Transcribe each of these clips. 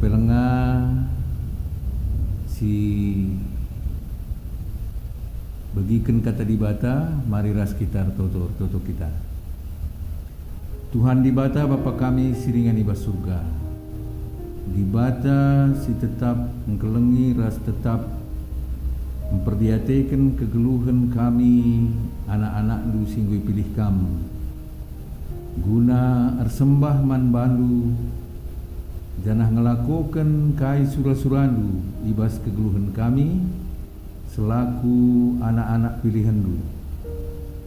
pelenga si bagikan kata dibata mari ras kita toto kita. Tuhan dibata Bapa kami siringan ibas surga. Dibata si tetap mengkelengi ras tetap memperdiatekan kegeluhan kami anak-anak lu singgui pilih kamu. Guna ersembah man bandu janah ngelakukan kai surah-surandu ibas kegeluhan kami selaku anak-anak pilihan lu,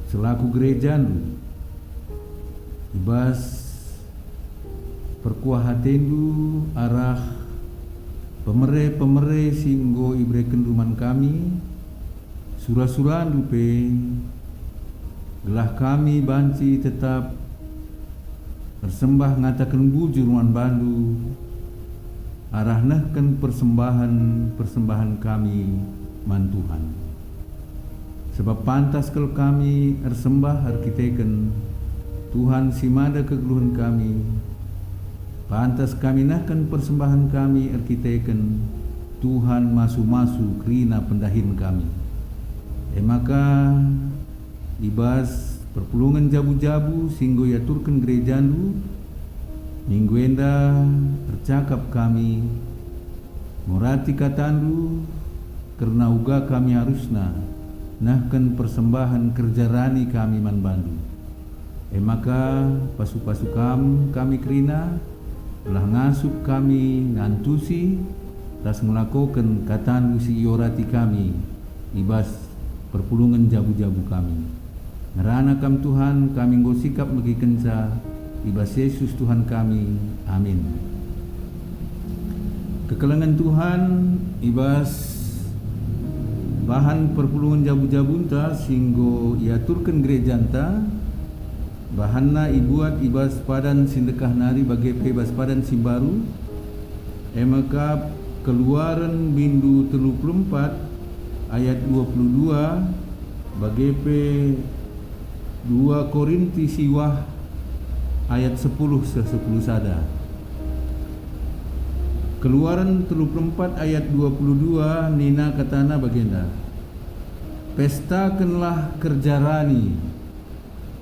selaku gereja lu ibas perkuah hatendu arah pemere singgo ibre kenduman kami surah-surandu pe gelah kami banci tetap bersembah ngatakan bujur wan bandu arahnahkan persembahan kami man Tuhan. Sebab pantas kalau kami ersembah arkiteken Tuhan simada kegeluhan kami. Pantas kami nahkan persembahan kami arkiteken Tuhan masu-masu kerina pendahin kami. Maka ibas perpulungan jabu-jabu singgo yaturkan gerejandu minggu enda tercakap kami murati katandu karena uga kami harusna nahkan persembahan kerja rani kami man bandu. Maka pasu-pasu kami kerina telah ngasup kami ngantusi ras ngelakokan katandu si iorati kami ibas perpulungan jabu-jabu kami. Ngerana kam Tuhan kami ngosikap bagi kenca ibas Yesus Tuhan kami. Amin. Kekelengan Tuhan ibas bahan perpulungan jabu-jabunta singgo iaturkan gerejanta bahanna ibuat ibas padan sindekah nari bagi ibas padan simbaru. Maka Keluaran bindu 34 ayat 22 bagi 2 Korinti siwah ayat 10 sada. Keluaran 34 ayat 22 nina katana bagenda. Pestakanlah kerja rani,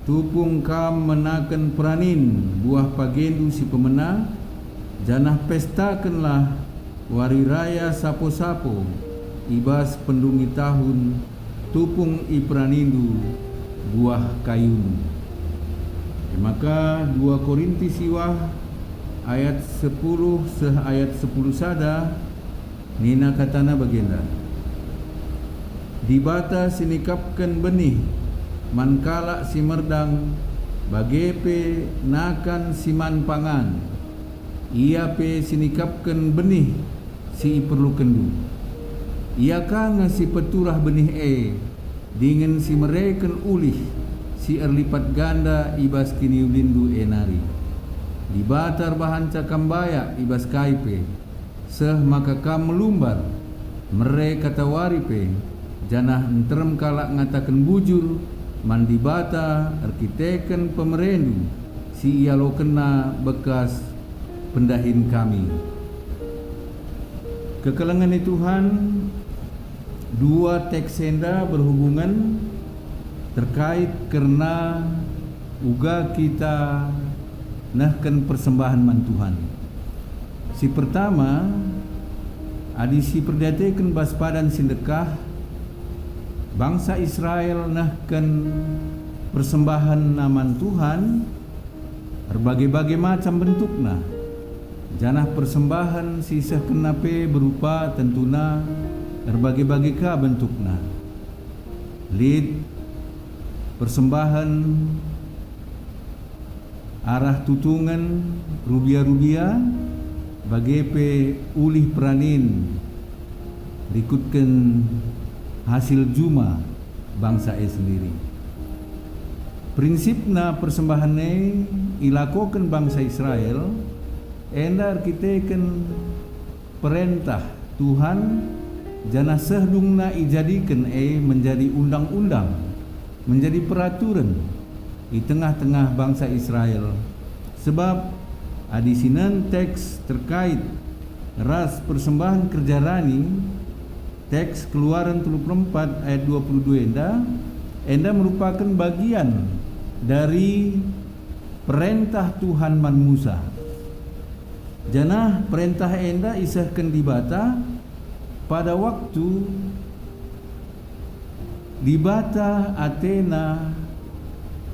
tupung kam menakan peranin buah pagendu si pemena, janah pestakanlah wari raya sapo-sapo, ibas pendungi tahun, tupung ipranindu buah kayun. Maka 2 Korinti siwah ayat 10 ayat 10 sada nina katana bagenda. Dibata sinikapkan benih mankala si merdang bagepe nakan siman pangan ia pe sinikapkan benih si perlukan du ia kanga si peturah benih dengan si mereken ulih si erlipat ganda ibas kini ulindu enari dibatar bahan cakambaya ibas kaipe seh maka kam melumbar mereka tawaripe janah enterem kalak ngatakan bujur mandibata arkiteken pemerendu si ia lo kena bekas pendahin kami. Kekelengan Tuhan 2 teks senda berhubungan terkait karena uga kita nahkan persembahan man Tuhan. Si pertama adisi perdatekan baspadan sindekah bangsa Israel nahkan persembahan naman Tuhan berbagai-bagai macam bentukna. Janah persembahan sisa kenape berupa tentuna berbagai-bagai ka bentukna. Lid persembahan arah tutungan rubia-rubia bagepe ulih peranin rikutkan hasil juma bangsa sendiri. Prinsipna persembahannya ilakokan bangsa Israel enda arkiteken perintah Tuhan janah sehdungna ijadikan menjadi undang-undang, menjadi peraturan di tengah-tengah bangsa Israel. Sebab adisinan teks terkait ras persembahan kerja rani, teks Keluaran 34 ayat 22 enda merupakan bagian dari perintah Tuhan man Musa. Janah perintah enda isahkan dibata pada waktu dibata Athena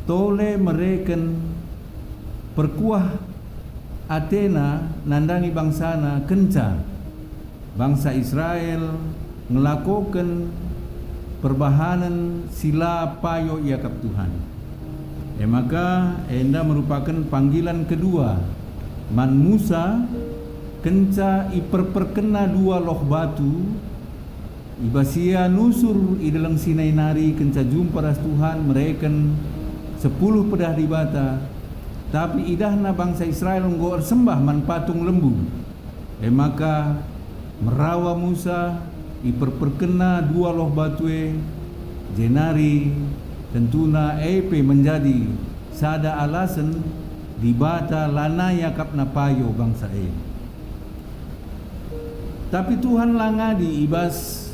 tole mereken perkuah Athena nandangi bangsana kenca bangsa Israel ngelakukan perbahanan sila payo yakap Tuhan. Maka enda merupakan panggilan kedua man Musa kenca iperperkena dua loh batu ibasia nusur idalang Sinai nari kenca jumpa ras Tuhan mereken 10 pedah dibata. Tapi idahna bangsa Israel nggo sembah man patung lembu. Maka merawa Musa iperperkena dua loh batue jenari tentuna menjadi sada alasan dibata lana yakap na payo bangsa Tapi Tuhan langadi ibas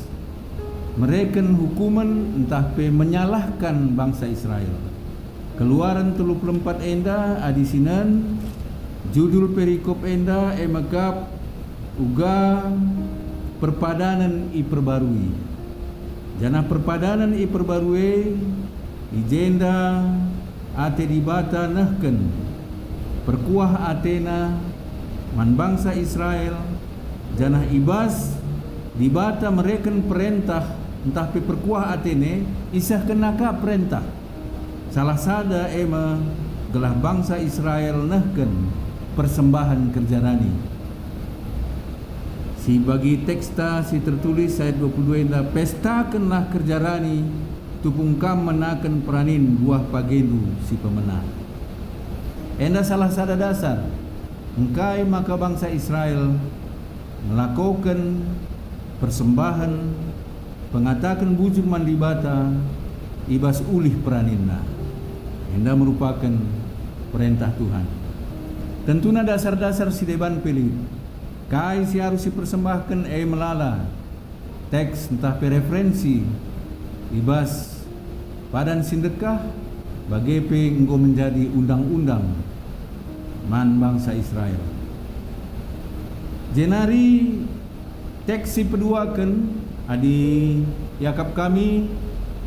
mereken hukuman entah menyalahkan bangsa Israel. Keluaran 34 enda adisinan judul perikop enda emakap uga perpadanan iperbarui. Jana perpadanan iperbarui ijenda ate dibata nahken perkuah Athena man bangsa Israel jana ibas dibata mereken perintah entah perkuah Athene isah kenaka perintah. Salah sada gelah bangsa Israel nahken persembahan kerja rani. Si bagi teksta si tertulis ayat 22 enda pestakanlah kerja rani tupungkam menaken peranin buah pagendu si pemenang. Enda salah sada dasar engkai maka bangsa Israel melakukan persembahan pengatakan bujur mandibata ibas ulih peraninna. Enda merupakan perintah Tuhan. Tentunya dasar-dasar si deban pilih. Kai si harus dipersembahkan melala. Teks entah referensi ibas padan sindekah bagepe enggo menjadi undang-undang man bangsa Israel. Jenari teks si peduakan adi yakap kami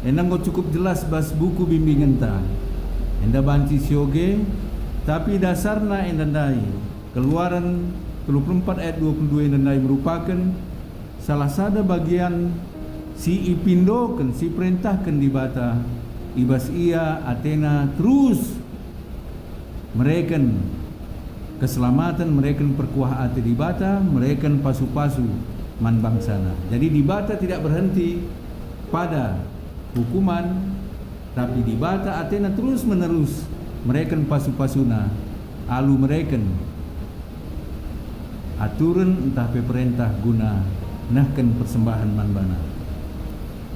enang cukup jelas bas buku bimbingan ta. Enda banci sioge tapi dasarna endandai Keluaran 34 ayat 22 endandai merupakan salah sada bagian si ipindokan si perintahkan dibata ibas ia Athena terus mereken keselamatan mereken perkuah ate dibata mereken pasu-pasu man bangsana. Jadi dibata tidak berhenti pada hukuman tapi dibata Athena terus menerus mereken pasu-pasuna alu mereken aturan entah perintah guna nahken persembahan manbana.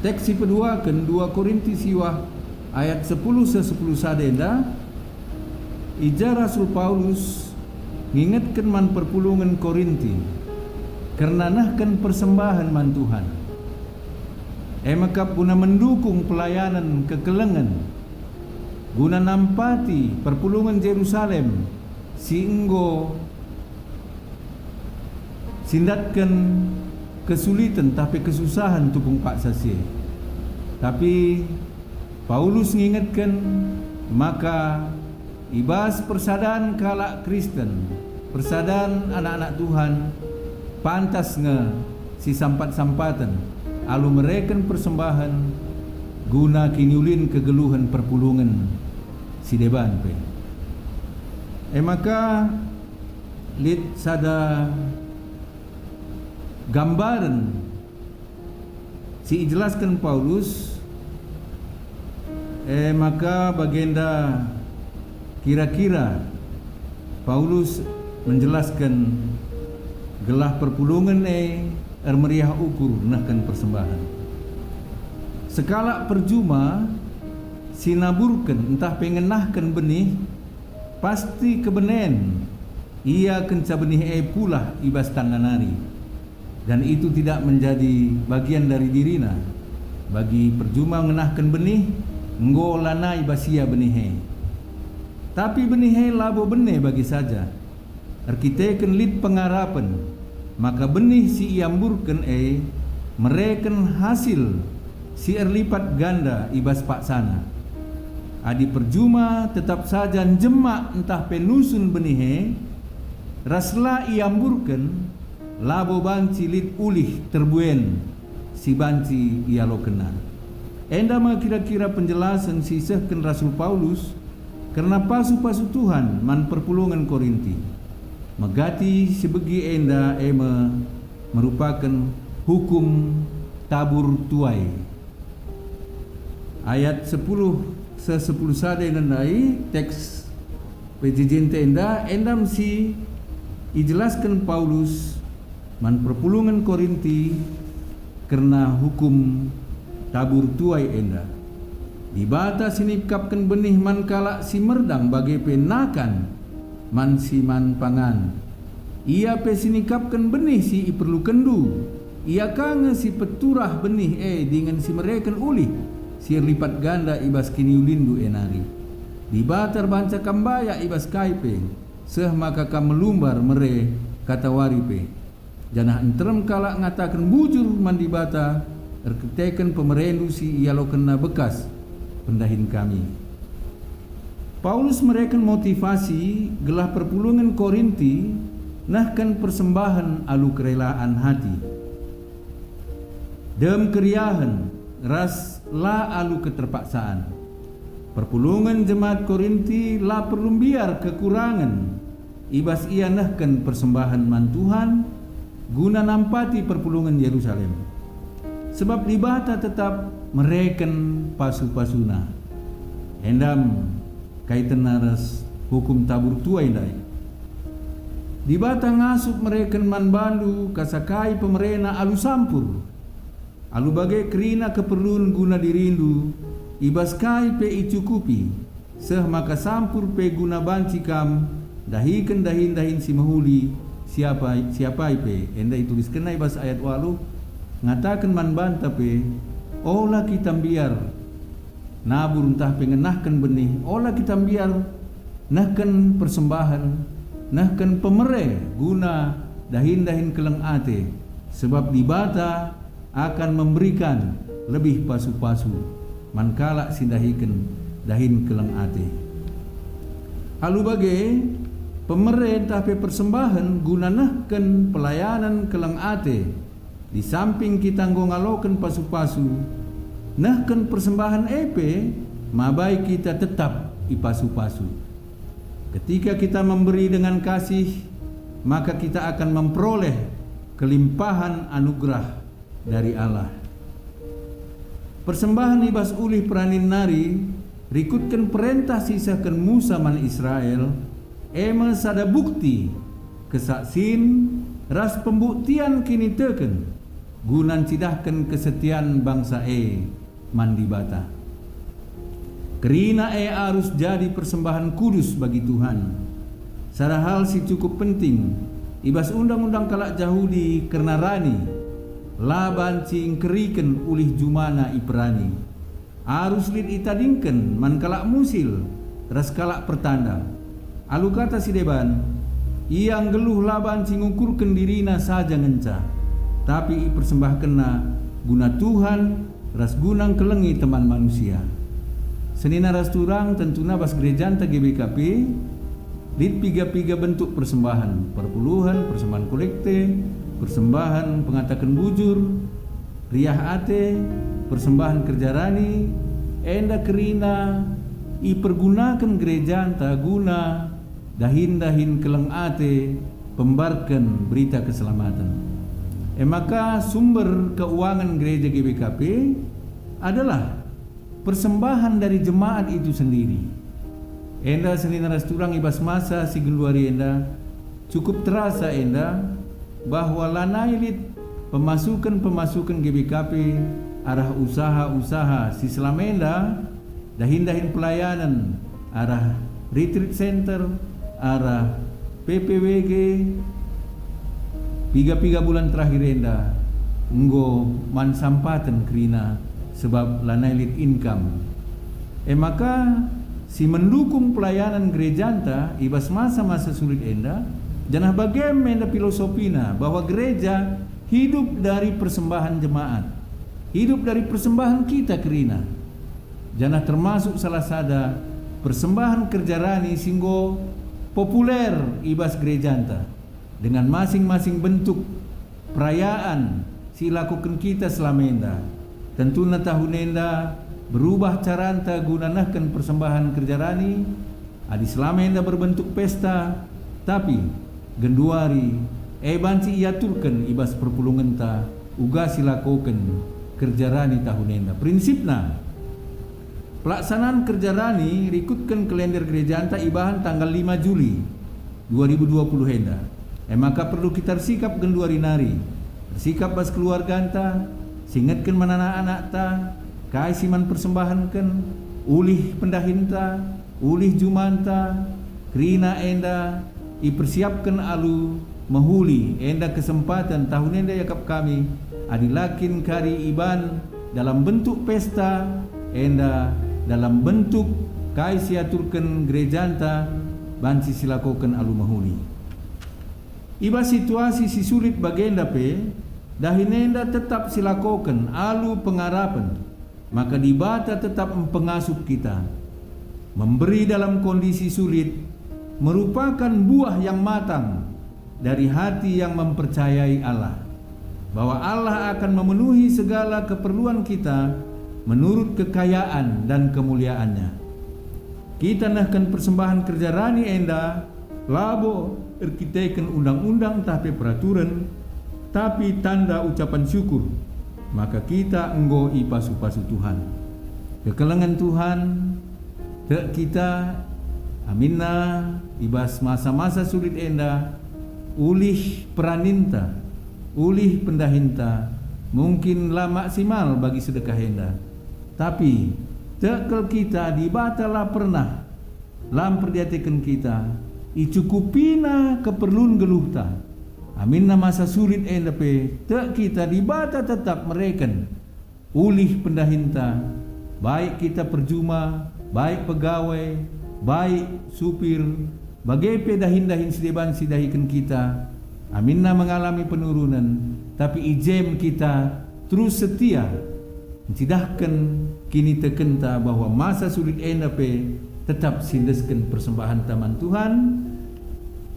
Teks si kedua kan 2 Korintus siwah ayat 10-10 sadenda ija Rasul Paulus ngingetkan man perpulungan Korinti karena nahken persembahan man Tuhan. Emakap guna mendukung pelayanan kekelengan guna nampati perpulungan Jerusalem singgo sindatkan kesulitan tapi kesusahan tupung Pak Sasi. Tapi Paulus ngingatkan maka ibas persadaan kalak Kristen persadaan anak-anak Tuhan pantas nge si sampat-sampatan alu mereken persembahan guna kiniulin kegeluhan perpulungan si deban pe. Maka lid sada gambaran si ijelaskan Paulus maka bagenda kira-kira Paulus menjelaskan gelah perpulungan meriah ukur nahkan persembahan. Sekala perjuma sinaburkan entah pengenahkan benih pasti kebenen ia kenca benih pula ibas tananari, dan itu tidak menjadi bagian dari dirina. Bagi perjuma mengenahkan benih, enggo lana ibasia benih. Tapi benih labo benih bagi saja. Arkiteken lid pengarapan, maka benih si iamburken mereken hasil si erlipat ganda ibas paksana. Adi perjuma tetap saja jemak entah penusun benih, rasla iamburken labo banci lid ulih terbuen si banci ialo kena. Enda mah kira-kira penjelasan sisahkan Rasul Paulus karena pasu-pasu Tuhan man perpulungan Korinti. Megati sebegi enda merupakan hukum tabur tuai. Ayat 10 sade nandai teks PJJ enda mesti dijelaskan Paulus man perpulungan Korinti karena hukum tabur tuai enda. Dibata sinikapkan benih man kalak si merdang bagai penakan man si man pangan. Ia pe sinikapkan benih si iperlu kendu. Ia kange si peturah benih dengan si mereken ulih si lipat ganda ibas kini ulindu enari. Dibata banca kambaya ibas kaipe seh maka kam melumbar mere kata waripe. Janah enterem kalak ngatakan bujur mandibata erketeken pemerendu si ialo kena bekas pendahin kami. Paulus mereken motivasi gelah perpulungan Korinti nahkan persembahan alu kerelaan hati. Dem keriahan ras la alu keterpaksaan. Perpulungan jemaat Korinti la perlu biar kekurangan ibas ia nahkan persembahan man Tuhan guna nampati perpulungan Yerusalem. Sebab dibata tetap mereken pasu-pasuna. Endam kaitan naras hukum tabur tuai dai. Dibata ngasup mereken man bandu kasakai pemerena alu sampur. Alu bagai kerina keperluan guna dirindu ibas kai pe icukupi. Seh maka sampur pe guna banci kam dahikan dahin si mahuli siapa pe enda ditulis kena ibas ayat 8 ngatakan man banta pe olah kita biar nabur entah pengenahkan benih olah kita biar nahkan persembahan nahkan pemere guna dahin keleng ate sebab dibata akan memberikan lebih pasu-pasu mankala sindahikan dahin keleng ate. Alu bagai pemerintah pe persembahan guna nahkan pelayanan keleng ate. Di samping kita ngalokan pasu-pasu nahkan persembahan mabai kita tetap ipasu-pasu. Ketika kita memberi dengan kasih, maka kita akan memperoleh kelimpahan anugerah dari Allah. Persembahan ibas ulih peranin nari rikutkan perintah sisakan Musa man Israel sada bukti kesaksin ras pembuktian kini teken gunan cidahkan kesetiaan bangsa mandibata. Kerina harus jadi persembahan kudus bagi Tuhan. Sada hal si cukup penting ibas undang-undang kalak Yahudi karena rani laban cing keriken ulih jumana iprani harus lid itadingken man kalak musil ras kalak pertanda. Alu kata si deban yang geluh laban cingukurken dirina saja ngenca tapi persembahkena guna Tuhan ras gunang kelengi teman manusia. Senina ras turang tentuna bas gerejanta GBKP lid piga-piga bentuk persembahan perpuluhan, persembahan kolekte, persembahan pengatakan bujur, riah ate, persembahan kerja rani, enda kerina ipergunakan gereja anta guna dahin keleng ate pembarkan berita keselamatan. Maka sumber keuangan gereja GBKP adalah persembahan dari jemaat itu sendiri. Enda senina ras turang ibas masa si geluari enda cukup terasa enda bahwa lanailit pemasukan GBKP arah usaha-usaha si selamenda dahin pelayanan arah retreat center arah PPWG piga bulan terakhir enda nggo man sampaten kerina sebab lanailit income. Maka si mendukung pelayanan gereja anta ibas masa-masa sulit enda janah bagaimana enda filosofina bahwa gereja hidup dari persembahan jemaat, hidup dari persembahan kita kerina. Janah termasuk salah sada persembahan kerja rani singgo populer ibas gereja anta dengan masing-masing bentuk perayaan si lakukan kita selama enda. Tentunya tahun enda berubah cara anta gunanakan persembahan kerja rani adi selama enda berbentuk pesta, tapi genduari banci iaturkan ibas perpulungan ta uga silakoken kerja rani tahun enda. Prinsipna pelaksanaan kerja rani rikutkan kalender gereja anta ibahan tanggal 5 Juli 2020 enda. Maka perlu kita sikap genduari nari, bersikap bas keluarga anta, singatkan manana anak ta, kai siman persembahankan, ulih pendahinta, ulih jumanta, kerina enda, ipersiapkan alu mahuli enda kesempatan tahun enda yakap kami adilakin kari iban dalam bentuk pesta enda dalam bentuk kai siaturkan gereja anta bansi silakokan alu mahuli. Iba situasi si sulit bagenda pe dahinenda tetap silakokan alu pengarapan, maka dibata tetap mempengasup kita. Memberi dalam kondisi sulit merupakan buah yang matang dari hati yang mempercayai Allah, bahwa Allah akan memenuhi segala keperluan kita menurut kekayaan dan kemuliaannya. Kita nahkan persembahan kerja rani enda labo erkiteken undang-undang tapi peraturan, tapi tanda ucapan syukur, maka kita enggo ipasu-pasu Tuhan. Kekelengan Tuhan te kita aminna ibas masa-masa sulit enda ulih peraninta, ulih pendahinta mungkin lah maksimal bagi sedekah enda, tapi tekel kita dibatalah pernah lam perdiatikan kita icukupina keperluan geluhta. Aminna masa sulit enda pe te kita dibata tetap mereken ulih pendahinta, baik kita perjuma, baik pegawai, baik supir, bagai pedahin-dahin sedeban sidahikan kita. Aminna mengalami penurunan, tapi ijem kita terus setia mencidahkan kini tekenta bahwa masa sulit enda pe tetap sindeskan persembahan taman Tuhan,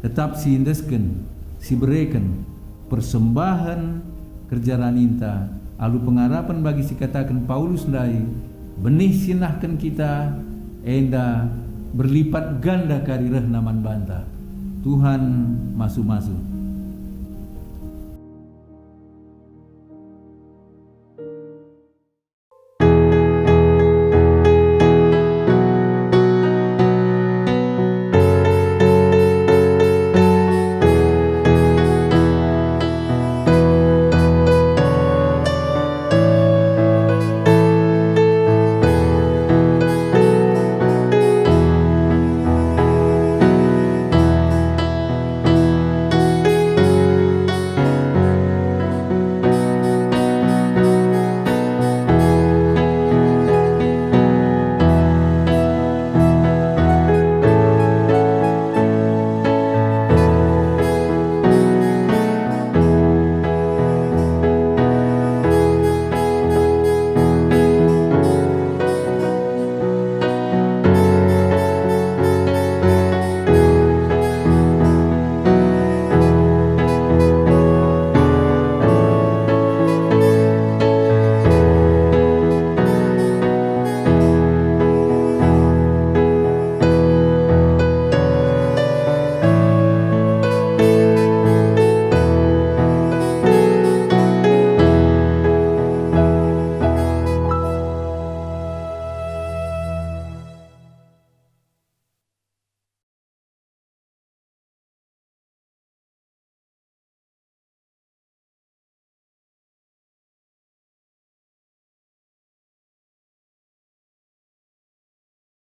tetap sindeskan si berikan persembahan kerja raninta alu pengarapan bagi si katakan Paulus ndai benih sinahkan kita enda berlipat ganda karirah naman banta. Tuhan masu-masu.